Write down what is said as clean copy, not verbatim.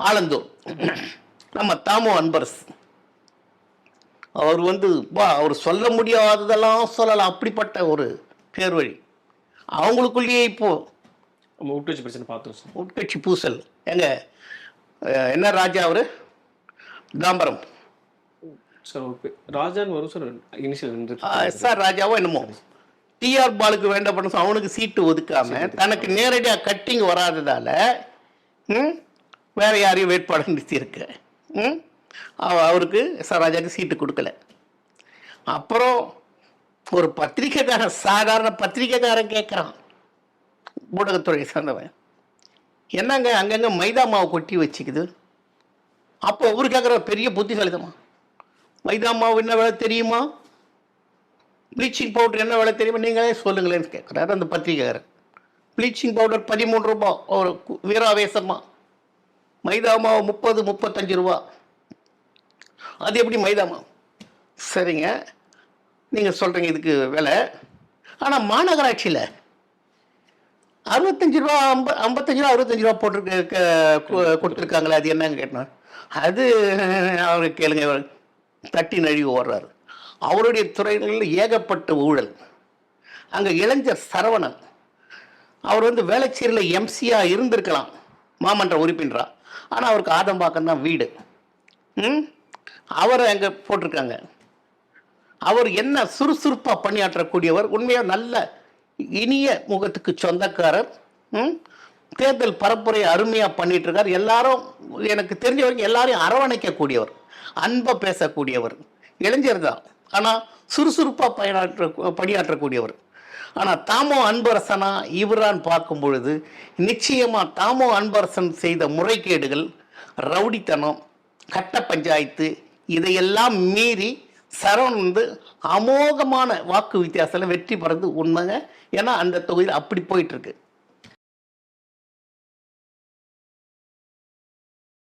ஆலந்தூர் நம்ம தாமோ அன்பரசு அவர் அவர் சொல்ல முடியாததெல்லாம் சொல்லலாம், அப்படிப்பட்ட ஒரு பேர் வழி. அவங்களுக்குள்ளேயே இப்போ உட்கட்சி பிரச்சனை பார்த்தோம். உட்கட்சி பூசல் எங்க என்ன ராஜா அவரு தாம்பரம் சார் ராஜான்னு வரும் சார். இனிஷியல் சார் ராஜாவோ என்னமோ டிஆர் பாலுக்கு வேண்டப்படும் அவனுக்கு சீட்டு ஒதுக்காம தனக்கு நேரடியாக கட்டிங் வராததால வேற யாரையும் வேட்பாளர் நிறுத்தியிருக்கு. அவருக்கு சார் ராஜாவுக்கு சீட்டு கொடுக்கல. அப்புறம் ஒரு பத்திரிக்கைக்காரன், சாதாரண பத்திரிக்கைக்காரன் கேட்குறான், ஊடகத்துறை சார்ந்தவன், என்னங்க அங்கங்கே மைதா மாவு கொட்டி வச்சுக்குது. அப்போ அவரு கேட்குற பெரிய புத்திசாலிதமா, மைதா மாவு என்ன விலை தெரியுமா, ப்ளீச்சிங் பவுடர் என்ன விலை தெரியுமா, நீங்களே சொல்லுங்களேன்னு கேட்குறாரு அந்த பத்திரிக்கைக்காரர். ப்ளீச்சிங் பவுடர் 13 ரூபா ஒரு வீராவேசமாக, மைதா மாவு 30-35 ரூபா. அது எப்படி மைதா மாவு? சரிங்க, நீங்கள் சொல்கிறீங்க இதுக்கு விலை, ஆனால் மாநகராட்சியில் 65 ரூபா 55 ரூபா 65 ரூபா கொடுத்துருக்காங்களே, அது என்னங்க கேட்டேன். அது அவருக்கு கேளுங்க, தட்டி நழுவி ஓடுறாரு. அவருடைய துறைகளில் ஏகப்பட்ட ஊழல். அங்கே இளைஞர் சரவணன் அவர் வேளச்சேரியில் எம்சியாக இருந்திருக்கலாம், மாமன்ற உறுப்பினரா, ஆனால் அவருக்கு ஆதம்பாக்கம் தான் வீடு. அவரை அங்கே போட்டிருக்காங்க. அவர் என்ன சுறுசுறுப்பாக பணியாற்றக்கூடியவர், உண்மையாக நல்ல இனிய முகத்துக்கு சொந்தக்காரர். தேர்தல் பரப்புரை அருமையாக பண்ணிட்டு இருக்கார். எல்லாரும் எனக்கு தெரிஞ்ச வரைக்கும் எல்லாரையும் அரவணைக்கக்கூடியவர், அன்பை பேசக்கூடியவர், இளைஞர் தான், ஆனால் சுறுசுறுப்பாக பணியாற்றக்கூடியவர். ஆனால் தாமோ அன்பரசனா இவரான் பார்க்கும் பொழுது நிச்சயமாக தாமோ அன்பரசன் செய்த முறைகேடுகள், ரவுடித்தனம், கட்ட பஞ்சாயத்து, இதையெல்லாம் மீறி சரவணன் அமோகமான வாக்கு வித்தியாசத்தில் வெற்றி பெறது உண்மைங்க. ஏன்னா அந்த தொகுதியில் அப்படி போயிட்டுருக்கு.